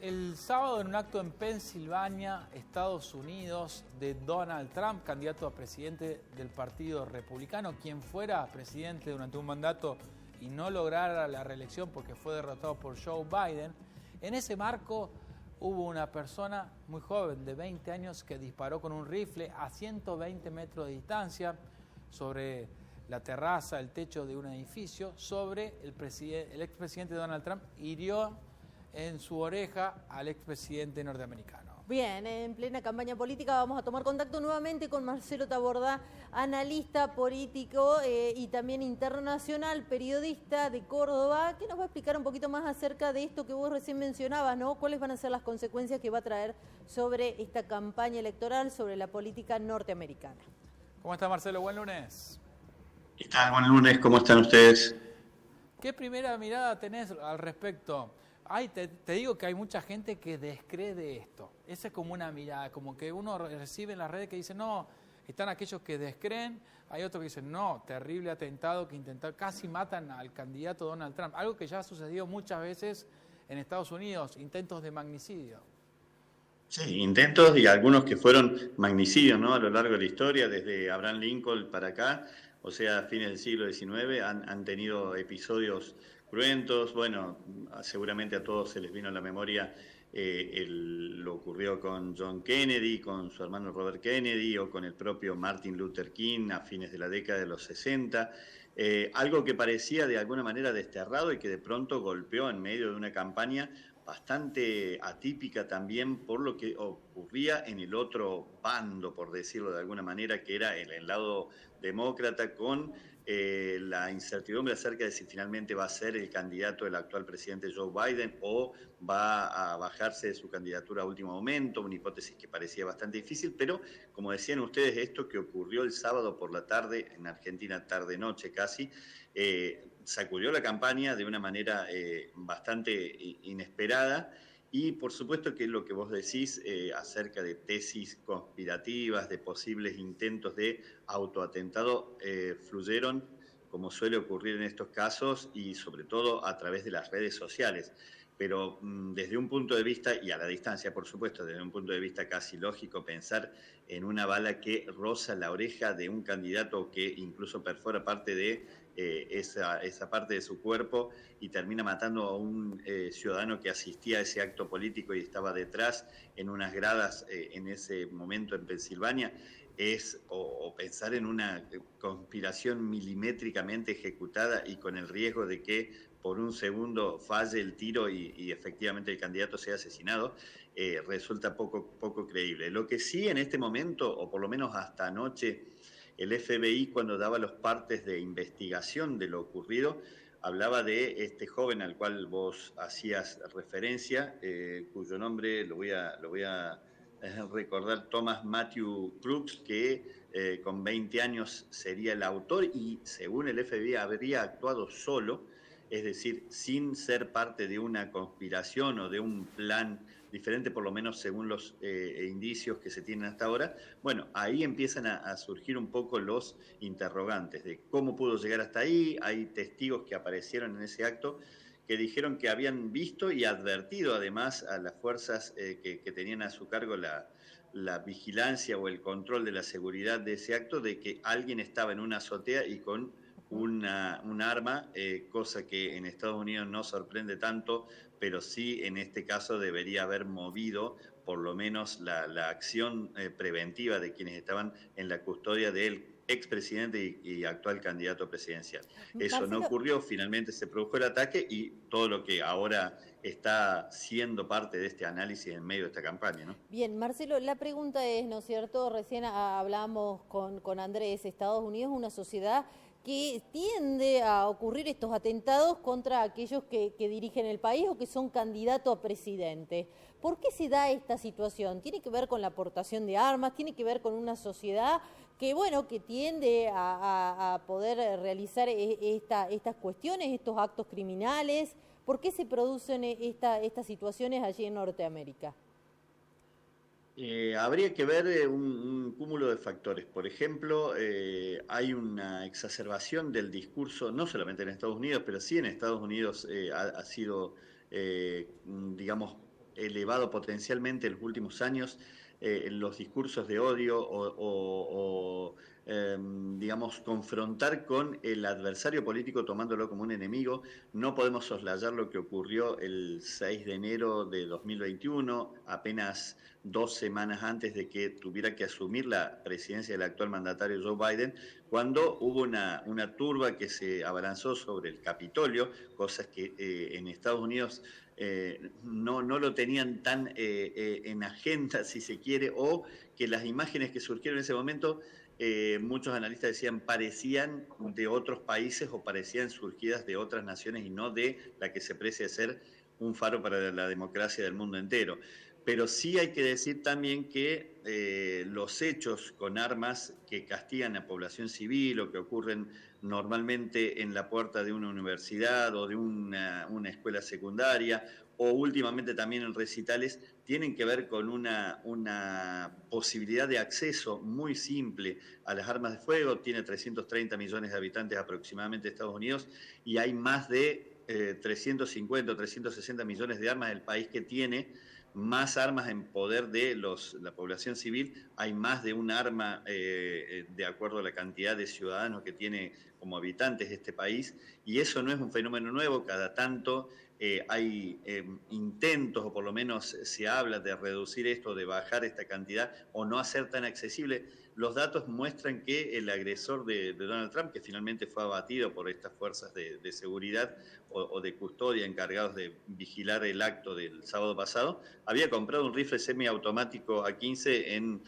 El sábado en un acto en Pensilvania, Estados Unidos, de Donald Trump, candidato a presidente del Partido Republicano, quien fuera presidente durante un mandato y no lograra la reelección porque fue derrotado por Joe Biden, en ese marco hubo una persona muy joven de 20 años que disparó con un rifle a 120 metros de distancia sobre la terraza, el techo de un edificio, sobre el expresidente Donald Trump, hirió en su oreja al expresidente norteamericano. Bien, en plena campaña política vamos a tomar contacto nuevamente con Marcelo Taborda, analista político y también internacional, periodista de Córdoba, que nos va a explicar un poquito más acerca de esto que vos recién mencionabas, ¿no? ¿Cuáles van a ser las consecuencias que va a traer sobre esta campaña electoral, sobre la política norteamericana? ¿Cómo está, Marcelo? Buen lunes. ¿Qué tal? Buen lunes, ¿cómo están ustedes? ¿Qué primera mirada tenés al respecto? Te digo que hay mucha gente que descree de esto. Esa es como una mirada, como que uno recibe en las redes que dice, no, están aquellos que descreen, hay otros que dicen, no, terrible atentado que intentaron, casi matan al candidato Donald Trump. Algo que ya ha sucedido muchas veces en Estados Unidos, intentos de magnicidio. Sí, intentos y algunos que fueron magnicidios, ¿no? A lo largo de la historia, desde Abraham Lincoln para acá, o sea, a fines del siglo XIX, han tenido episodios cruentos. Bueno, seguramente a todos se les vino a la memoria lo ocurrió con John Kennedy, con su hermano Robert Kennedy o con el propio Martin Luther King a fines de la década de los 60. Algo que parecía de alguna manera desterrado y que de pronto golpeó en medio de una campaña bastante atípica también por lo que ocurría en el otro bando, por decirlo de alguna manera, que era el lado demócrata, con la incertidumbre acerca de si finalmente va a ser el candidato del actual presidente Joe Biden o va a bajarse de su candidatura a último momento, una hipótesis que parecía bastante difícil, pero como decían ustedes, esto que ocurrió el sábado por la tarde, en Argentina tarde-noche casi, sacudió la campaña de una manera bastante inesperada. Y por supuesto que lo que vos decís acerca de tesis conspirativas, de posibles intentos de autoatentado, fluyeron, como suele ocurrir en estos casos, y sobre todo a través de las redes sociales. Pero desde un punto de vista, y a la distancia por supuesto, desde un punto de vista casi lógico, pensar en una bala que roza la oreja de un candidato que incluso perfora parte de esa parte de su cuerpo y termina matando a un ciudadano que asistía a ese acto político y estaba detrás en unas gradas en ese momento en Pensilvania, o pensar en una conspiración milimétricamente ejecutada y con el riesgo de que por un segundo falle el tiro y efectivamente el candidato sea asesinado, resulta poco creíble. Lo que sí en este momento, o por lo menos hasta anoche, el FBI, cuando daba los partes de investigación de lo ocurrido, hablaba de este joven al cual vos hacías referencia, cuyo nombre lo voy a recordar, Thomas Matthew Crooks, que con 20 años sería el autor y según el FBI habría actuado solo, es decir, sin ser parte de una conspiración o de un plan diferente, por lo menos según los indicios que se tienen hasta ahora. Bueno, ahí empiezan a surgir un poco los interrogantes de cómo pudo llegar hasta ahí. Hay testigos que aparecieron en ese acto que dijeron que habían visto y advertido además a las fuerzas que tenían a su cargo la vigilancia o el control de la seguridad de ese acto, de que alguien estaba en una azotea y con un arma, cosa que en Estados Unidos no sorprende tanto, pero sí en este caso debería haber movido por lo menos la acción preventiva de quienes estaban en la custodia del expresidente y actual candidato presidencial. Eso no ocurrió, finalmente se produjo el ataque y todo lo que ahora está siendo parte de este análisis en medio de esta campaña, ¿no? Bien, Marcelo, la pregunta es, ¿no es cierto? Recién hablábamos con Andrés, Estados Unidos es una sociedad que tiende a ocurrir estos atentados contra aquellos que dirigen el país o que son candidatos a presidente. ¿Por qué se da esta situación? ¿Tiene que ver con la aportación de armas? ¿Tiene que ver con una sociedad que, bueno, que tiende a poder realizar estas cuestiones, estos actos criminales? ¿Por qué se producen estas situaciones allí en Norteamérica? Habría que ver un cúmulo de factores. Por ejemplo, hay una exacerbación del discurso, no solamente en Estados Unidos, pero sí en Estados Unidos ha sido, digamos, elevado potencialmente en los últimos años los discursos de odio digamos, confrontar con el adversario político tomándolo como un enemigo. No podemos soslayar lo que ocurrió el 6 de enero de 2021, apenas 2 semanas antes de que tuviera que asumir la presidencia del actual mandatario Joe Biden, cuando hubo una turba que se abalanzó sobre el Capitolio, cosas que en Estados Unidos no lo tenían tan en agenda, si se quiere, o que las imágenes que surgieron en ese momento, muchos analistas decían parecían de otros países o parecían surgidas de otras naciones y no de la que se precia ser un faro para la democracia del mundo entero. Pero sí hay que decir también que los hechos con armas que castigan a población civil o que ocurren normalmente en la puerta de una universidad o de una escuela secundaria o últimamente también en recitales, tienen que ver con una posibilidad de acceso muy simple a las armas de fuego. Tiene 330 millones de habitantes aproximadamente Estados Unidos y hay más de 350 o 360 millones de armas del país que tiene más armas en poder de la población civil. Hay más de un arma de acuerdo a la cantidad de ciudadanos que tiene como habitantes este país, y eso no es un fenómeno nuevo. Cada tanto hay intentos, o por lo menos se habla de reducir esto, de bajar esta cantidad o no hacer tan accesible. Los datos muestran que el agresor de Donald Trump, que finalmente fue abatido por estas fuerzas de seguridad o de custodia encargados de vigilar el acto del sábado pasado, había comprado un rifle semiautomático A-15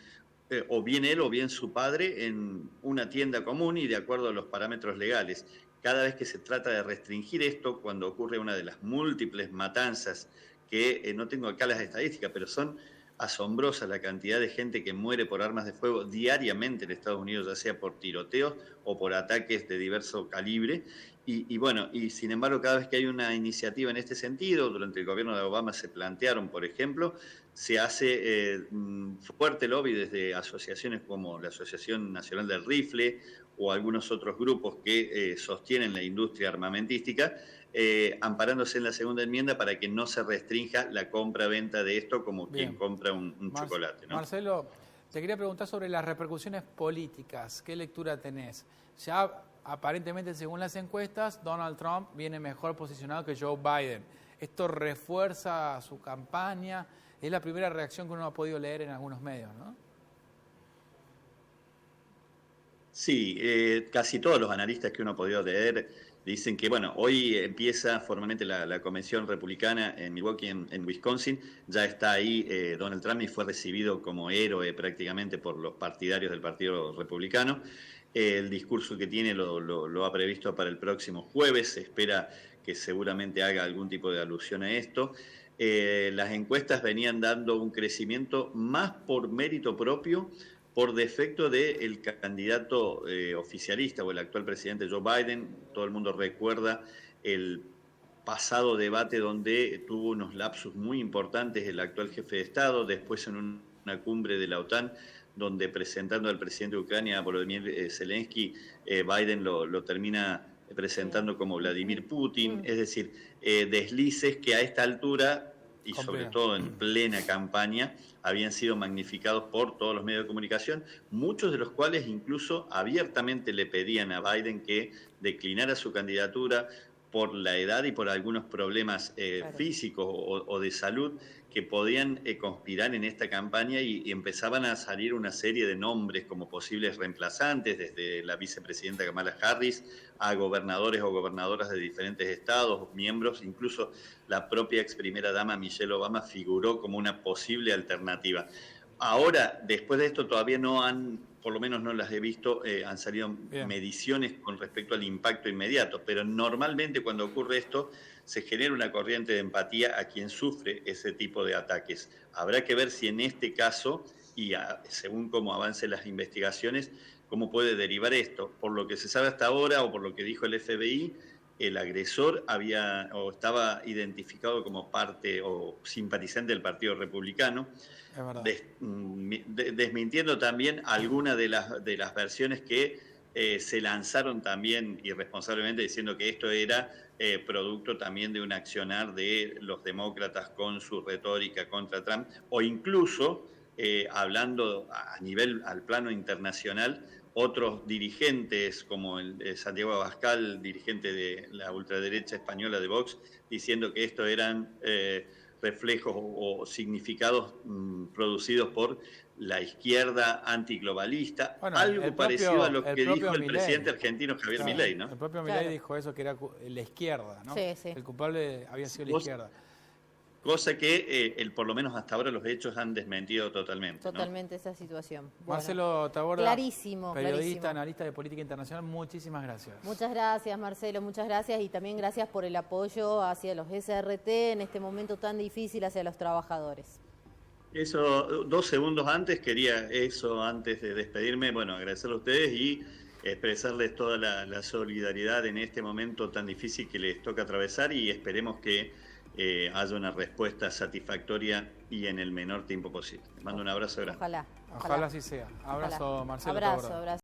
o bien él o bien su padre en una tienda común y de acuerdo a los parámetros legales. Cada vez que se trata de restringir esto, cuando ocurre una de las múltiples matanzas, que no tengo acá las estadísticas, pero son asombrosas la cantidad de gente que muere por armas de fuego diariamente en Estados Unidos, ya sea por tiroteos o por ataques de diverso calibre. Y sin embargo, cada vez que hay una iniciativa en este sentido, durante el gobierno de Obama se plantearon, por ejemplo, se hace fuerte lobby desde asociaciones como la Asociación Nacional del Rifle o algunos otros grupos que sostienen la industria armamentística, amparándose en la segunda enmienda para que no se restrinja la compra-venta de esto como quien compra un chocolate, ¿no? Marcelo, te quería preguntar sobre las repercusiones políticas. ¿Qué lectura tenés? Ya aparentemente, según las encuestas, Donald Trump viene mejor posicionado que Joe Biden. ¿Esto refuerza su campaña? Es la primera reacción que uno ha podido leer en algunos medios, ¿no? Sí, casi todos los analistas que uno ha podido leer dicen que, bueno, hoy empieza formalmente la convención republicana en Milwaukee, en Wisconsin. Ya está ahí Donald Trump y fue recibido como héroe prácticamente por los partidarios del Partido Republicano. El discurso que tiene lo ha previsto para el próximo jueves. Se espera que seguramente haga algún tipo de alusión a esto. Las encuestas venían dando un crecimiento más por mérito propio, por defecto del candidato oficialista o el actual presidente Joe Biden. Todo el mundo recuerda el pasado debate donde tuvo unos lapsus muy importantes el actual jefe de Estado, después en una cumbre de la OTAN, donde presentando al presidente de Ucrania, Volodymyr Zelensky, Biden lo termina presentando como Vladimir Putin. Es decir, deslices que a esta altura, y sobre todo en plena campaña, habían sido magnificados por todos los medios de comunicación, muchos de los cuales incluso abiertamente le pedían a Biden que declinara su candidatura por la edad y por algunos problemas físicos o de salud que podían conspirar en esta campaña, y empezaban a salir una serie de nombres como posibles reemplazantes, desde la vicepresidenta Kamala Harris a gobernadores o gobernadoras de diferentes estados, miembros, incluso la propia ex primera dama Michelle Obama figuró como una posible alternativa. Ahora, después de esto, todavía no han, por lo menos no las he visto, han salido mediciones con respecto al impacto inmediato, pero normalmente cuando ocurre esto se genera una corriente de empatía a quien sufre ese tipo de ataques. Habrá que ver si en este caso, y según cómo avancen las investigaciones, cómo puede derivar esto. Por lo que se sabe hasta ahora, o por lo que dijo el FBI, el agresor estaba identificado como parte o simpatizante del Partido Republicano, desmintiendo también alguna de las versiones que se lanzaron también irresponsablemente diciendo que esto era producto también de un accionar de los demócratas con su retórica contra Trump, o incluso hablando al plano internacional, otros dirigentes como Santiago Abascal, dirigente de la ultraderecha española de Vox, diciendo que esto eran reflejos o significados producidos por la izquierda antiglobalista, bueno, algo parecido a lo que dijo el presidente argentino Javier Milei, ¿no? El propio Milei dijo eso, que era la izquierda, ¿no? Sí, sí. El culpable había sido la izquierda. Cosa que por lo menos hasta ahora los hechos han desmentido totalmente. Totalmente, ¿no? esa situación. Bueno, Marcelo Taborda, clarísimo, periodista, analista de política internacional, muchísimas gracias. Muchas gracias, Marcelo, muchas gracias, y también gracias por el apoyo hacia los SRT en este momento tan difícil hacia los trabajadores. Eso, 2 segundos antes, quería eso antes de despedirme, bueno, agradecerle a ustedes y expresarles toda la solidaridad en este momento tan difícil que les toca atravesar, y esperemos que haya una respuesta satisfactoria y en el menor tiempo posible. Les mando un abrazo grande. Ojalá. Ojalá así sea. Abrazo, Ojalá. Marcelo Abrazo, Taborda. abrazo.